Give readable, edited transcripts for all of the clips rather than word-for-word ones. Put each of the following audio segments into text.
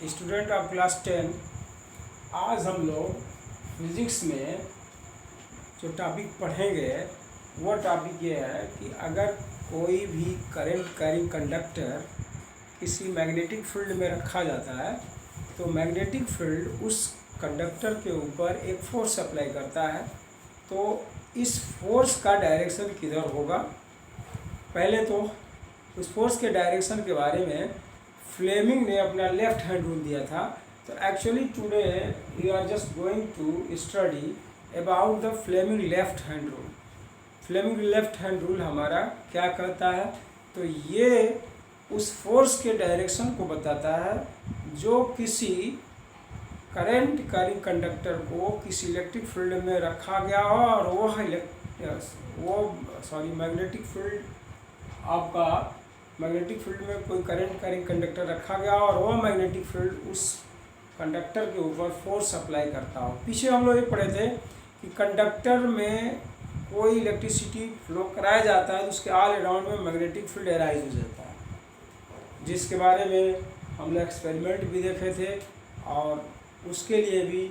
Student of class 10। आज हम लोग फिज़िक्स में जो टॉपिक पढ़ेंगे वो टॉपिक ये है कि अगर कोई भी करंट कैरिंग कंडक्टर किसी मैग्नेटिक फील्ड में रखा जाता है तो मैग्नेटिक फील्ड उस कंडक्टर के ऊपर एक फोर्स अप्लाई करता है। तो इस फोर्स का डायरेक्शन किधर होगा, पहले तो उस फोर्स के डायरेक्शन के बारे में फ्लेमिंग ने अपना लेफ्ट हैंड रूल दिया था। तो actually today we are just going to study about the Fleming left hand rule. Fleming left hand rule हमारा क्या कहता है, तो ये उस फोर्स के डायरेक्शन को बताता है जो किसी करंट कैरिंग कंडक्टर को किसी इलेक्ट्रिक फील्ड में रखा गया हो और वो मैग्नेटिक फील्ड आपका मैग्नेटिक फील्ड में कोई करंट कैरिंग कंडक्टर रखा गया और वो मैग्नेटिक फील्ड उस कंडक्टर के ऊपर फोर्स अप्लाई करता हो। पीछे हम लोग ये पढ़े थे कि कंडक्टर में कोई इलेक्ट्रिसिटी फ्लो कराया जाता है तो उसके ऑल अराउंड में मैग्नेटिक फील्ड अराइज हो जाता है, जिसके बारे में हम लोग एक्सपेरिमेंट भी देखे थे और उसके लिए भी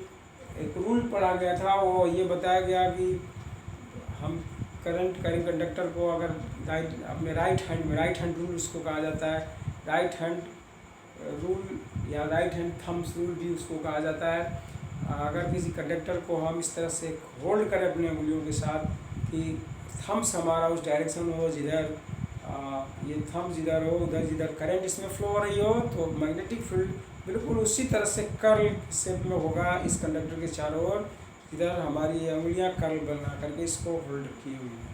एक रूल पढ़ा गया था। वो ये बताया गया कि हम करंट कैरिंग कंडक्टर को अगर अपने राइट हैंड रूल उसको कहा जाता है, राइट हैंड रूल या राइट हैंड थम्स रूल भी उसको कहा जाता है। अगर किसी कंडक्टर को हम इस तरह से होल्ड करें अपने उंगलियों के साथ कि थम्स हमारा उस डायरेक्शन में हो जिधर ये थम्स जिधर हो उधर जिधर करंट इसमें फ्लो हो रही हो, तो मैग्नेटिक फील्ड बिल्कुल उसी तरह से कर्ल शेप में होगा इस कंडक्टर के चारों ओर, इधर हमारी ये उंगलियां कर्ल बना करके इसको होल्ड की हुई है।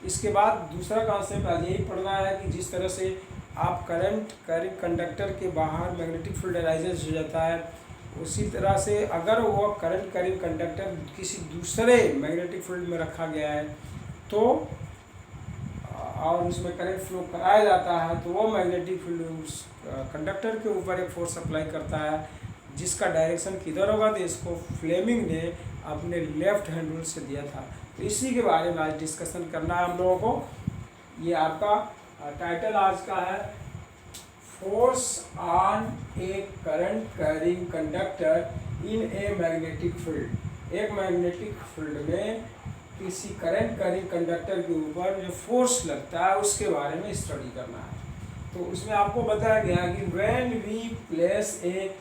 इसके बाद दूसरा कॉन्सेप्ट आज यही पढ़ना है कि जिस तरह से आप करंट कैरिंग कंडक्टर के बाहर मैग्नेटिक फील्ड अराइजेज हो जाता है, उसी तरह से अगर वो करंट कैरिंग कंडक्टर किसी दूसरे मैग्नेटिक फील्ड में रखा गया है तो और उसमें करंट फ्लो कराया जाता है तो वो मैग्नेटिक फील्ड उस कंडक्टर के ऊपर एक फोर्स अप्लाई करता है जिसका डायरेक्शन किधर होगा, तो इसको फ्लेमिंग ने अपने लेफ्ट हैंड रूल से दिया था। तो इसी के बारे में आज डिस्कशन करना है हम लोगों को। ये आपका टाइटल आज का है, force on A current carrying conductor in a magnetic field. एक मैग्नेटिक फील्ड में किसी करंट कैरिंग कंडक्टर के ऊपर जो फोर्स लगता है उसके बारे में स्टडी करना है। तो उसमें आपको बताया गया कि when we place a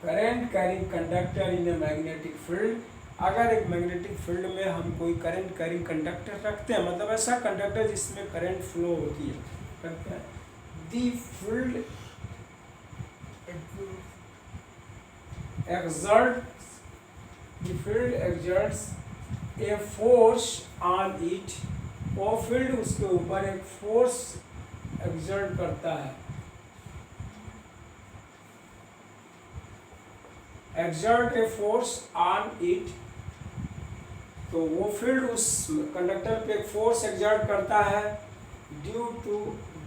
current carrying conductor in a magnetic field, अगर एक मैग्नेटिक फील्ड में हम कोई करंट कैरिंग कंडक्टर रखते हैं, मतलब ऐसा कंडक्टर जिसमें करंट फ्लो होती है, रखते हैं, the field exerts a force on it. वो फील्ड उसके ऊपर एक फोर्स एक्सर्ट करता है, exert a force on it. तो वो फील्ड उस कंडक्टर पे एक फोर्स एक्सर्ट करता है। Due to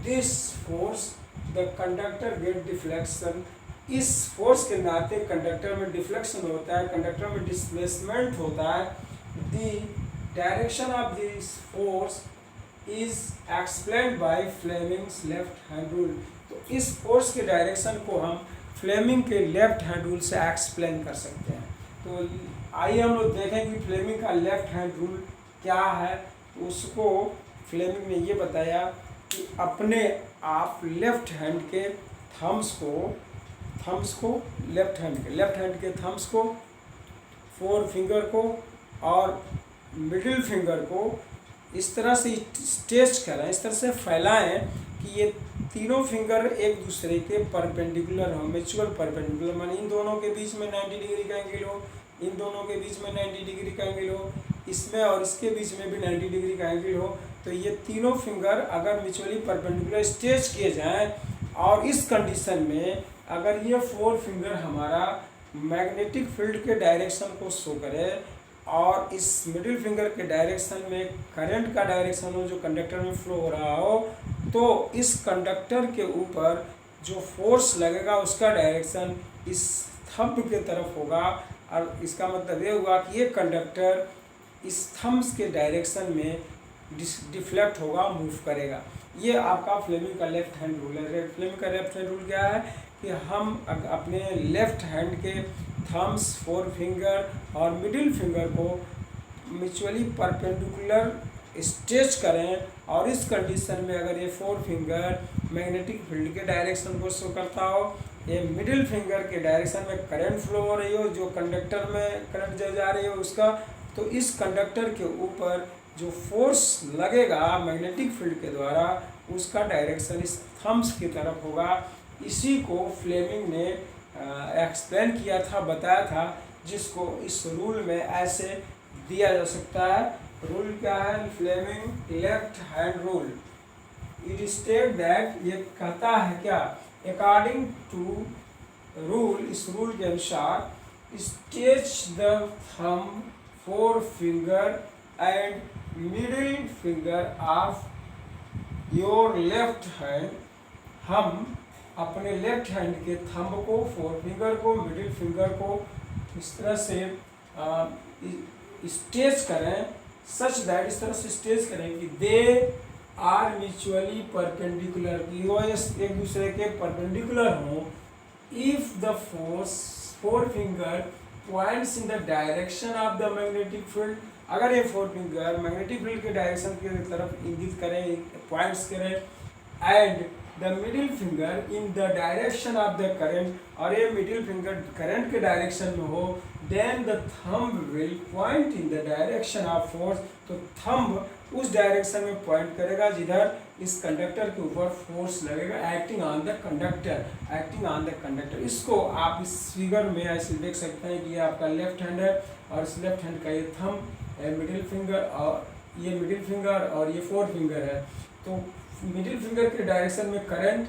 this force the conductor get deflection. इस फोर्स के नाते कंडक्टर में डिफ्लेक्शन होता है, कंडक्टर में डिस्प्लेसमेंट होता है। The direction of this force is explained by Fleming's left hand rule। तो इस फोर्स के डायरेक्शन को हम फ्लेमिंग के लेफ्ट हैंड रूल से एक्सप्लेन कर सकते हैं। तो आइए हम लोग देखें कि फ्लेमिंग का लेफ्ट हैंड रूल क्या है। तो उसको फ्लेमिंग ने ये बताया कि अपने आप लेफ्ट हैंड के थम्स को लेफ्ट हैंड के थम्स को, फोर फिंगर को और मिडिल फिंगर को इस तरह से स्ट्रेच करें, इस तरह से फैलाएं कि ये तीनों फिंगर एक दूसरे के परपेंडिकुलर हो, म्यूचुअल परपेंडिकुलर, माने इन दोनों के बीच में 90 डिग्री का एंगल हो, इन दोनों के बीच में 90 डिग्री का एंगल हो, इसमें और इसके बीच में भी 90 डिग्री का एंगल हो। तो ये तीनों फिंगर अगर म्यूचुअली परपेंडिकुलर स्ट्रेच किए जाएँ और इस कंडीशन में अगर ये फोर फिंगर हमारा मैग्नेटिक फील्ड के डायरेक्शन को शो करे और इस मिडिल फिंगर के डायरेक्शन में करंट का डायरेक्शन हो जो कंडक्टर में फ्लो हो रहा हो, तो इस कंडक्टर के ऊपर जो फोर्स लगेगा उसका डायरेक्शन इस थंब के तरफ होगा। और इसका मतलब ये हुआ कि ये कंडक्टर इस थंब्स के डायरेक्शन में डिफ्लेक्ट होगा, मूव करेगा। ये आपका फ्लेमिंग का लेफ्ट हैंड रूल है। फ्लेमिंग का लेफ्ट हैंड रूल क्या है कि हम अपने लेफ्ट हैंड के थम्स, फोर फिंगर और मिडिल फिंगर को म्यूचुअली परपेंडिकुलर स्ट्रेच करें, और इस कंडीशन में अगर ये फोर फिंगर मैग्नेटिक फील्ड के डायरेक्शन को शो करता हो, ये मिडिल फिंगर के डायरेक्शन में करंट फ्लो हो रही हो, जो कंडक्टर में करंट जा रही हो उसका, तो इस कंडक्टर के ऊपर जो फोर्स लगेगा मैग्नेटिक फील्ड के द्वारा, उसका डायरेक्शन इस थम्स की तरफ होगा। इसी को फ्लेमिंग ने एक्सप्लेन किया था, बताया था, जिसको इस रूल में ऐसे दिया जा सकता है। रूल क्या है? Fleming left hand rule. It state that, ये कहता है क्या, अकॉर्डिंग टू रूल, इस रूल के अनुसार, stretch the thumb, four finger and middle finger of your left hand. हम अपने लेफ्ट हैंड के थंब को, फोर फिंगर को, मिडिल फिंगर को इस तरह से स्ट्रेच करें, सच दैट, इस तरह से स्ट्रेच करें कि दे आर म्यूचुअली परपेंडिकुलर, कि वो एक दूसरे के परपेंडिकुलर हों। If the four finger points in the direction of the magnetic field, अगर ये फोर फिंगर मैग्नेटिक फील्ड के डायरेक्शन की तरफ इंगित करें, पॉइंट्स करें, and the middle finger in the direction of the current, और ये मिडिल फिंगर करंट के डायरेक्शन में हो, then the thumb will point in the direction of force, तो थंब उस डायरेक्शन में पॉइंट करेगा जिधर इस कंडक्टर के ऊपर फोर्स लगेगा, acting on the conductor, acting on the conductor. इसको आप इस फिगर में ऐसे देख सकते हैं कि ये आपका लेफ्ट हैंड है, और इस लेफ्ट हैंड का ये थंब, मिडिल फिंगर, और ये मिडिल फिंगर और ये फोर फिंगर है। तो मिडिल फिंगर के डायरेक्शन में करंट,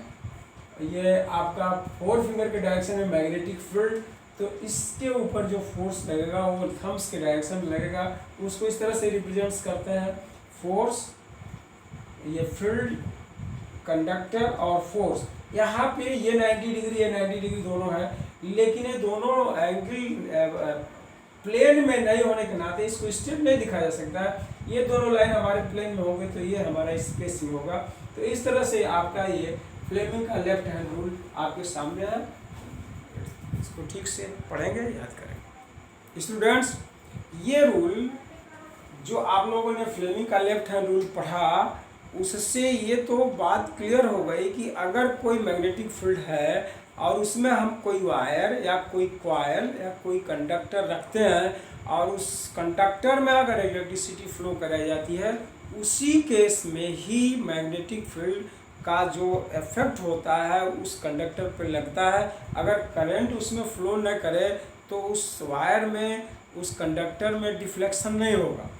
ये आपका फोर फिंगर के डायरेक्शन में मैग्नेटिक फील्ड, तो इसके ऊपर जो फोर्स लगेगा वो थम्स के डायरेक्शन में लगेगा। उसको इस तरह से रिप्रेजेंट्स करते हैं, फोर्स, ये फील्ड, कंडक्टर और फोर्स। यहाँ पे ये 90 डिग्री, ये 90 डिग्री दोनों है, लेकिन ये दोनों एंगल प्लेन में नहीं होने के नाते इसको स्ट्रेट नहीं दिखाया जा सकता है। ये दोनों लाइन हमारे प्लेन में होंगे तो ये हमारा स्पेस में होगा। तो इस तरह से आपका ये फ्लेमिंग का लेफ्ट हैंड रूल आपके सामने है। इसको ठीक से पढ़ेंगे, याद करेंगे। स्टूडेंट्स, ये रूल जो आप लोगों ने फ्लेमिंग का लेफ्ट हैंड रूल पढ़ा, उससे ये तो बात क्लियर हो गई कि अगर कोई मैग्नेटिक फील्ड है और उसमें हम कोई वायर या कोई कॉइल या कोई कंडक्टर रखते हैं, और उस कंडक्टर में अगर इलेक्ट्रिसिटी फ्लो कराई जाती है, उसी केस में ही मैग्नेटिक फील्ड का जो इफेक्ट होता है उस कंडक्टर पर लगता है। अगर करंट उसमें फ्लो न करे तो उस वायर में, उस कंडक्टर में डिफ्लेक्शन नहीं होगा।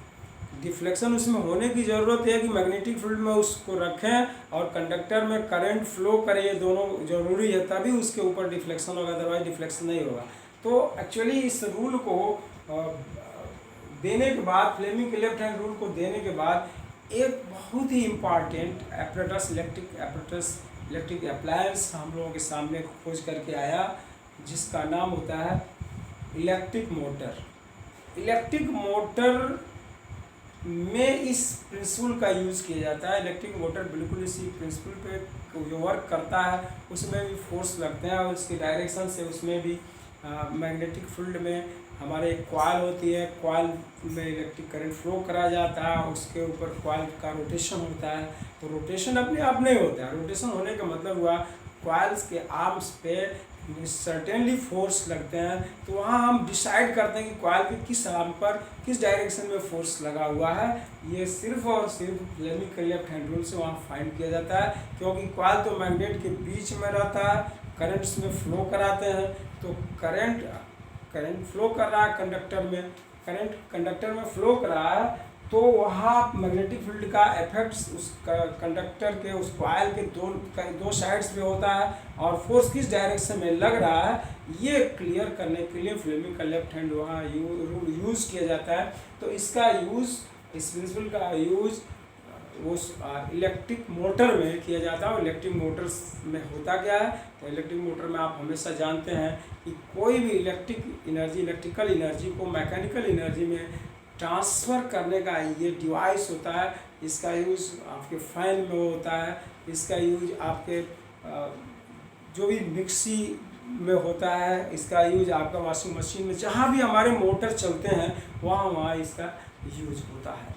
डिफ्लेक्शन उसमें होने की ज़रूरत है कि मैग्नेटिक फील्ड में उसको रखें और कंडक्टर में करंट फ्लो करे, ये दोनों जरूरी है, तभी उसके ऊपर डिफ्लेक्शन होगा, अदरवाइज डिफ्लेक्शन नहीं होगा। तो एक्चुअली इस रूल को देने के बाद, फ्लेमिंग के लेफ्ट हैंड रूल को देने के बाद, एक बहुत ही इम्पॉर्टेंट एपरेटस, इलेक्ट्रिक अप्लायंस हम लोगों के सामने खोज करके आया, जिसका नाम होता है इलेक्ट्रिक मोटर। इलेक्ट्रिक मोटर में इस प्रिंसिपल का यूज़ किया जाता है। इलेक्ट्रिक मोटर बिल्कुल इसी प्रिंसिपल पे जो वर्क करता है, उसमें भी फोर्स लगते हैं और उसकी डायरेक्शन से उसमें भी मैग्नेटिक फील्ड में हमारे एक कॉइल होती है, कॉइल में इलेक्ट्रिक करंट फ्लो करा जाता है, उसके ऊपर कॉइल का रोटेशन होता है। तो रोटेशन अपने आप नहीं होता है, रोटेशन होने का मतलब हुआ कॉइल्स के आर्म्स पे सर्टेनली फोर्स लगते हैं। तो वहाँ हम डिसाइड करते हैं कि कॉइल के किस आर्म पर किस डायरेक्शन में फोर्स लगा हुआ है। ये सिर्फ और सिर्फ फ्लेमिंग के लेफ्ट हैंड रूल से वहाँ फाइंड किया जाता है, क्योंकि कॉइल तो मैग्नेट के बीच में रहता है, करंट उसमें फ्लो कराते हैं। तो करंट फ्लो कर रहा है कंडक्टर में, करंट कंडक्टर में फ्लो कर रहा है, तो वहाँ मैग्नेटिक फील्ड का इफेक्ट उस कंडक्टर के, उस कॉइल के दो साइड्स पे होता है, और फोर्स किस डायरेक्शन में लग रहा है ये क्लियर करने के लिए फ्लेमिंग का लेफ्ट हैंड वहाँ रूल यूज़ किया जाता है। तो इसका यूज़, इस प्रिंसिपल का यूज़ उस इलेक्ट्रिक मोटर में किया जाता है। इलेक्ट्रिक मोटर्स में होता क्या है, तो इलेक्ट्रिक मोटर में आप हमेशा जानते हैं कि कोई भी इलेक्ट्रिकल एनर्जी को मैकेनिकल एनर्जी में ट्रांसफ़र करने का ये डिवाइस होता है, इसका यूज़ आपके फैन में होता है, इसका यूज आपके जो भी मिक्सी में होता है, इसका यूज आपका वॉशिंग मशीन में, जहाँ भी हमारे मोटर चलते हैं वहाँ इसका यूज होता है।